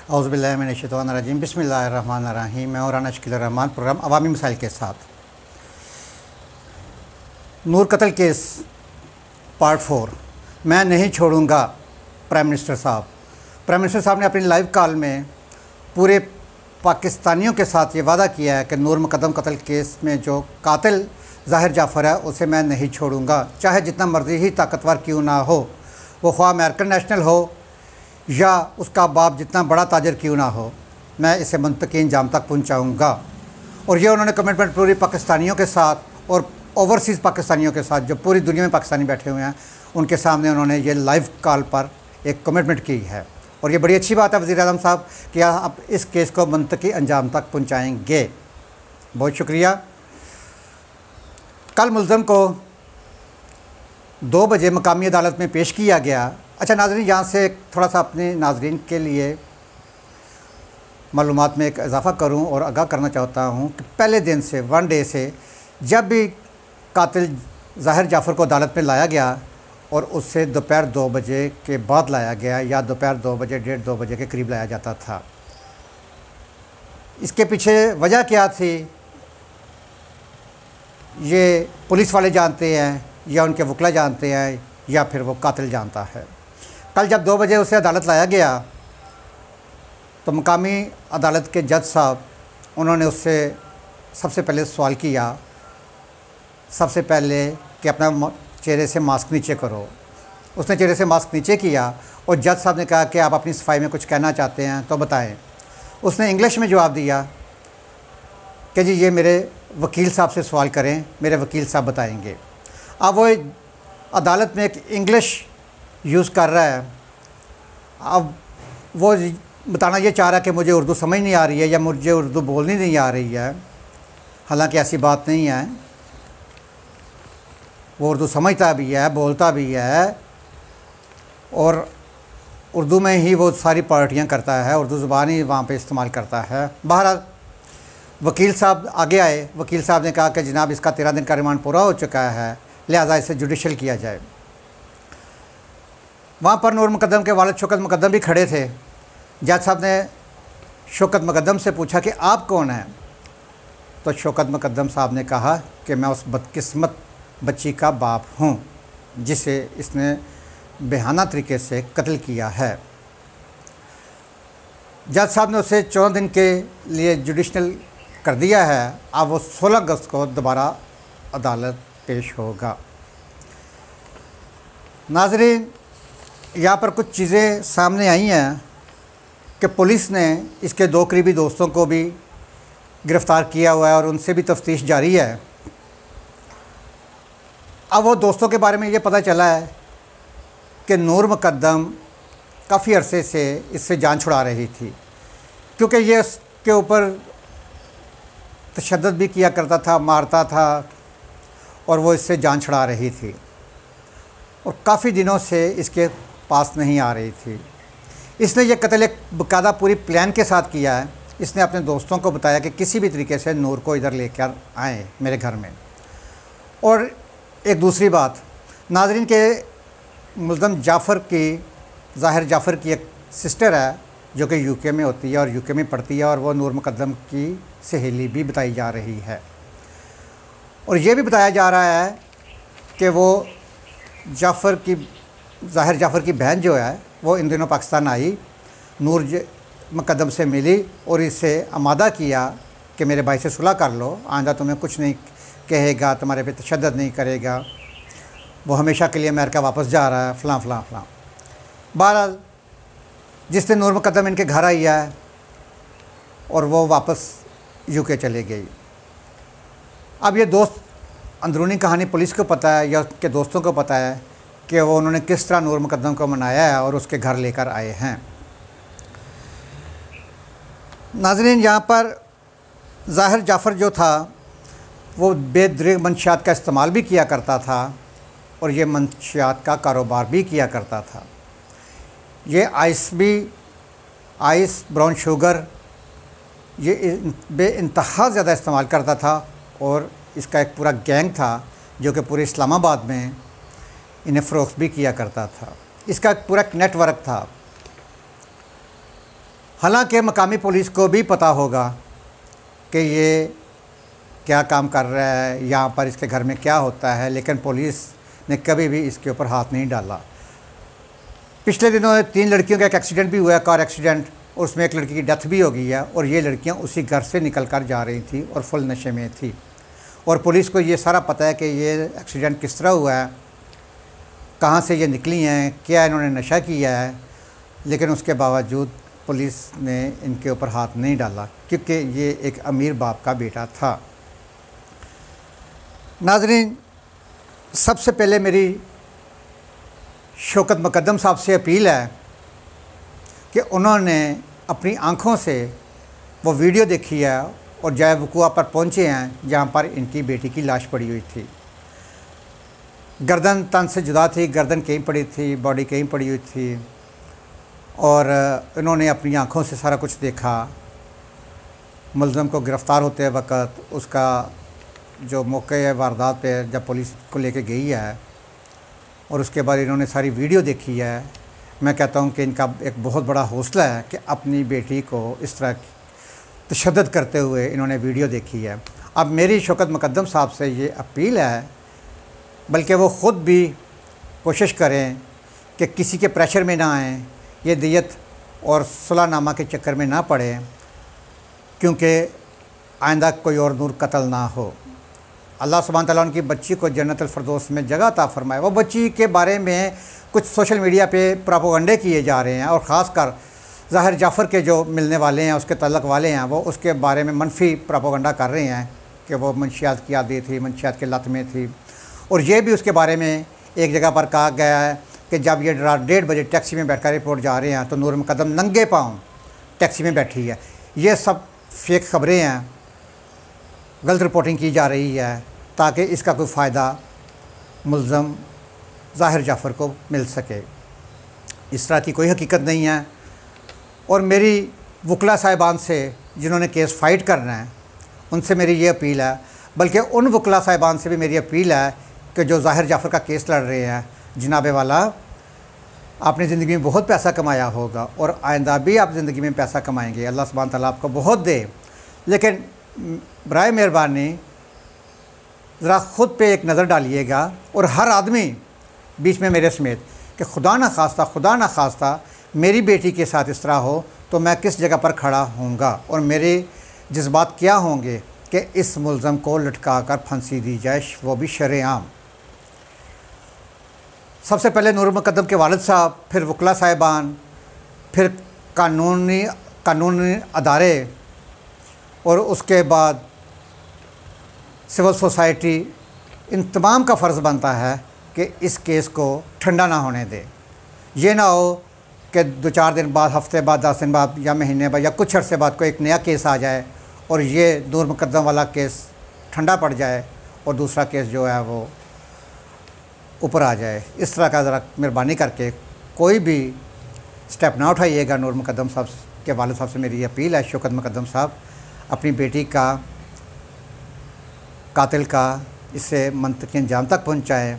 औज़ुबिल्लाहि मिनश्शैतानिर्रजीम बिस्मिल्लाहिर्रहमानिर्रहीम। मैं और राना शकील रहमान, प्रोग्राम अवामी मसाइल के साथ। नूर कत्ल केस पार्ट 4। मैं नहीं छोड़ूंगा प्राइम मिनिस्टर साहब। प्राइम मिनिस्टर साहब ने अपनी लाइव कॉल में पूरे पाकिस्तानियों के साथ ये वादा किया है कि नूर मुकद्दम कत्ल केस में जो कातिल ज़ाहिर जाफ़र है उसे मैं नहीं छोड़ूंगा, चाहे जितना मर्ज़ी ही ताकतवर क्यों ना हो, वो ख्वाह अमेरिकन नेशनल हो या उसका बाप जितना बड़ा ताजर क्यों ना हो, मैं इसे मुंतकी अंजाम तक पहुंचाऊंगा। और ये उन्होंने कमिटमेंट पूरी पाकिस्तानियों के साथ और ओवरसीज़ पाकिस्तानियों के साथ, जो पूरी दुनिया में पाकिस्तानी बैठे हुए हैं, उनके सामने उन्होंने ये लाइव कॉल पर एक कमिटमेंट की है। और ये बड़ी अच्छी बात है वज़ीर-ए-आज़म साहब कि आप इस केस को मुंतकी अंजाम तक पहुँचाएँगे। बहुत शुक्रिया। कल मुल्ज़म को 2 बजे मकामी अदालत में पेश किया गया। अच्छा नाज़रीन, यहाँ से थोड़ा सा अपने नाज़रीन के लिए मालूमात में एक इजाफ़ा करूँ और आगाह करना चाहता हूँ कि पहले दिन से 1 डे से जब भी कातिल ज़ाहिर जाफ़र को अदालत में लाया गया और उससे दोपहर 2 बजे के बाद लाया गया या दोपहर 2 बजे 1:30-2 बजे के करीब लाया जाता था। इसके पीछे वजह क्या थी ये पुलिस वाले जानते हैं या उनके वकील जानते हैं या फिर वो कातिल जानता है। कल जब 2 बजे उसे अदालत लाया गया तो मकामी अदालत के जज साहब उन्होंने उससे सबसे पहले सवाल किया, सबसे पहले कि अपना चेहरे से मास्क नीचे करो। उसने चेहरे से मास्क नीचे किया और जज साहब ने कहा कि आप अपनी सफाई में कुछ कहना चाहते हैं तो बताएं। उसने इंग्लिश में जवाब दिया कि जी ये मेरे वकील साहब से सवाल करें, मेरे वकील साहब बताएंगे। अब वो अदालत में एक इंग्लिश यूज़ कर रहा है। अब वो बताना ये चाह रहा है कि मुझे उर्दू समझ नहीं आ रही है या मुझे उर्दू बोलनी नहीं आ रही है। हालांकि ऐसी बात नहीं है, वो उर्दू समझता भी है, बोलता भी है और उर्दू में ही वो सारी पार्टियां करता है, उर्दू ज़ुबान ही वहाँ पे इस्तेमाल करता है। बहरहाल वकील साहब आगे आए। वकील साहब ने कहा कि जनाब इसका 13 दिन का रिमांड पूरा हो चुका है, लिहाजा इसे जुडिशल किया जाए। वहाँ पर नूर मुकद्दम के वालिद शौकत मुकद्दम भी खड़े थे। जज साहब ने शौकत मुकद्दम से पूछा कि आप कौन हैं? तो शौकत मुकद्दम साहब ने कहा कि मैं उस बदकिस्मत बच्ची का बाप हूँ जिसे इसने बेहाना तरीके से कत्ल किया है। जज साहब ने उसे 14 दिन के लिए जुडिशल कर दिया है। अब वो 16 अगस्त को दोबारा अदालत पेश होगा। नाज़रीन, यहाँ पर कुछ चीज़ें सामने आई हैं कि पुलिस ने इसके 2 करीबी दोस्तों को भी गिरफ़्तार किया हुआ है और उनसे भी तफ्तीश जारी है। अब वो दोस्तों के बारे में ये पता चला है कि नूर मुकद्दम काफ़ी अरसे से इससे जान छुड़ा रही थी, क्योंकि ये इसके ऊपर तशद्दुद भी किया करता था, मारता था और वो इससे जान छुड़ा रही थी और काफ़ी दिनों से इसके पास नहीं आ रही थी। इसने ये कत्ल एक बाकायदा पूरी प्लान के साथ किया है। इसने अपने दोस्तों को बताया कि किसी भी तरीके से नूर को इधर लेकर आएँ मेरे घर में। और एक दूसरी बात, नाज़रीन के मुल्ज़म जाफ़र की ज़ाहिर जाफ़र की एक सिस्टर है जो कि यूके में होती है और यूके में पढ़ती है और वो नूर मुकद्दम की सहेली भी बताई जा रही है। और ये भी बताया जा रहा है कि वो जाफ़र की ज़ाहिर जाफ़र की बहन जो है वो इन दिनों पाकिस्तान आई, नूर मुकद्दम से मिली और इसे आमादा किया कि मेरे भाई से सुलह कर लो, आइंदा तुम्हें कुछ नहीं कहेगा, तुम्हारे पे तशद्दुद नहीं करेगा, वो हमेशा के लिए अमेरिका वापस जा रहा है, फ़लाँ फ़लाँ फ़लाँ। बहरहाल जिस दिन नूर मुकद्दम इनके घर आई है और वो वापस यूके चले गई। अब ये दोस्त, अंदरूनी कहानी पुलिस को पता है या उसके दोस्तों को पता है कि वो उन्होंने किस तरह नूर मुकद्दम को मनाया है और उसके घर लेकर आए हैं। नाज़रीन, यहाँ पर ज़ाहिर जाफ़र जो था वो बेदरीग मंशियात का इस्तेमाल भी किया करता था और ये मंशियात का कारोबार भी किया करता था। ये आइस ब्राउन शुगर ये बेइंतहा ज़्यादा इस्तेमाल करता था और इसका एक पूरा गैंग था जो कि पूरे इस्लामाबाद में इन्हें फ़रोख्त भी किया करता था। इसका पूरा नेटवर्क था। हालांकि मकामी पुलिस को भी पता होगा कि ये क्या काम कर रहा है, यहाँ पर इसके घर में क्या होता है, लेकिन पुलिस ने कभी भी इसके ऊपर हाथ नहीं डाला। पिछले दिनों 3 लड़कियों का एक एक्सीडेंट भी हुआ है, कार एक्सीडेंट, और उसमें एक लड़की की डेथ भी हो गई है। और ये लड़कियाँ उसी घर से निकल कर जा रही थी और फुल नशे में थी, और पुलिस को ये सारा पता है कि ये एक्सीडेंट किस तरह हुआ है, कहाँ से ये निकली हैं, क्या इन्होंने नशा किया है, लेकिन उसके बावजूद पुलिस ने इनके ऊपर हाथ नहीं डाला क्योंकि ये एक अमीर बाप का बेटा था। नाज़रीन, सबसे पहले मेरी शौकत मुकद्दम साहब से अपील है कि उन्होंने अपनी आँखों से वो वीडियो देखी है और जाए वक़ूआ पर पहुँचे हैं जहाँ पर इनकी बेटी की लाश पड़ी हुई थी। गर्दन तन से जुदा थी, गर्दन कहीं पड़ी थी, बॉडी कहीं पड़ी हुई थी, और इन्होंने अपनी आँखों से सारा कुछ देखा। मुलज़म को गिरफ़्तार होते वक्त उसका जो मौके वारदात पे जब पुलिस को लेके गई है और उसके बाद इन्होंने सारी वीडियो देखी है, मैं कहता हूँ कि इनका एक बहुत बड़ा हौसला है कि अपनी बेटी को इस तरह तशद्दुद करते हुए इन्होंने वीडियो देखी है। अब मेरी शौकत मुकद्दम साहब से ये अपील है, बल्कि वो ख़ुद भी कोशिश करें कि किसी के प्रेशर में ना आएँ, ये दियत और सुलहनामा के चक्कर में ना पड़े, क्योंकि आइंदा कोई और नूर कत्ल ना हो। अल्लाह सुब्हान तआला उनकी बच्ची को जन्नतुल फ़िरदौस में जगह अता फ़रमाए। वो बच्ची के बारे में कुछ सोशल मीडिया पे प्रोपेगेंडे किए जा रहे हैं, और ख़ास कर ज़ाहिर जाफ़र के जो मिलने वाले हैं, उसके तल्लक वाले हैं, वो उसके बारे में मनफी प्रोपेगेंडा कर रहे हैं कि वो मंशियात की आदी थी, मंशियात के लत में थी। और ये भी उसके बारे में एक जगह पर कहा गया है कि जब ये रात 1:30 बजे टैक्सी में बैठकर एयरपोर्ट जा रहे हैं तो नूर मुकद्दम नंगे पाँव टैक्सी में बैठी है। ये सब फेक ख़बरें हैं, गलत रिपोर्टिंग की जा रही है ताकि इसका कोई फ़ायदा मुल्ज़म ज़ाहिर जाफ़र को मिल सके। इस तरह की कोई हकीकत नहीं है। और मेरी वकला साहिबान से जिन्होंने केस फ़ाइट करना है, उनसे मेरी ये अपील है, बल्कि उन वकला साहिबान से भी मेरी अपील है कि जो ज़ाहिर जाफ़र का केस लड़ रहे हैं, जनाब वाला, आपने ज़िंदगी में बहुत पैसा कमाया होगा और आइंदा भी आप ज़िंदगी में पैसा कमाएंगे, अल्लाह सुब्हान तआला आपको बहुत दे, लेकिन बराए मेहरबानी ज़रा ख़ुद पे एक नज़र डालिएगा, और हर आदमी बीच में मेरे समेत, कि खुदा न खास्ता मेरी बेटी के साथ इस तरह हो तो मैं किस जगह पर खड़ा होऊंगा और मेरे जज्बात क्या होंगे कि इस मुल्ज़म को लटका कर फांसी दी जाए, वो भी शरेआम। सबसे पहले नूर मुकद्दम के वालिद साहब, फिर वकला साहिबान, फिर कानूनी अदारे, और उसके बाद सिविल सोसाइटी, इन तमाम का फ़र्ज़ बनता है कि इस केस को ठंडा ना होने दे। ये ना हो कि 2-4 दिन बाद, हफ्ते बाद, 10 दिन बाद या महीने बाद या कुछ अर्से बाद कोई एक नया केस आ जाए और ये नूर मुकद्दम वाला केस ठंडा पड़ जाए और दूसरा केस जो है वो ऊपर आ जाए। इस तरह का ज़रा मेहरबानी करके कोई भी स्टेप ना उठाइएगा। नूर मुकद्दम साहब के वालिद साहब से मेरी अपील है, शौकत मुकद्दम साहब अपनी बेटी का कातिल का इसे मंतकी अंजाम तक पहुँचाएँ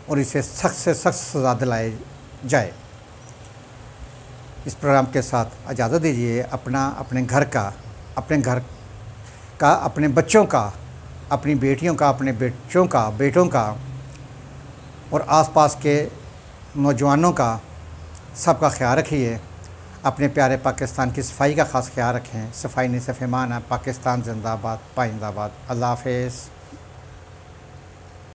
और इसे सख्त से सख्त सज़ा दिलाई जाए। इस प्रोग्राम के साथ इजाज़त दीजिए। अपने घर का, अपने बच्चों का, अपनी बेटियों का, अपने बेटों का और आसपास के नौजवानों का सबका ख्याल रखिए। अपने प्यारे पाकिस्तान की सफाई का ख़ास ख्याल रखें। सफाई नहीं सिर्फ ईमान है। पाकिस्तान जिंदाबाद, पाइंदाबाद। अल्लाह हाफ़िज़।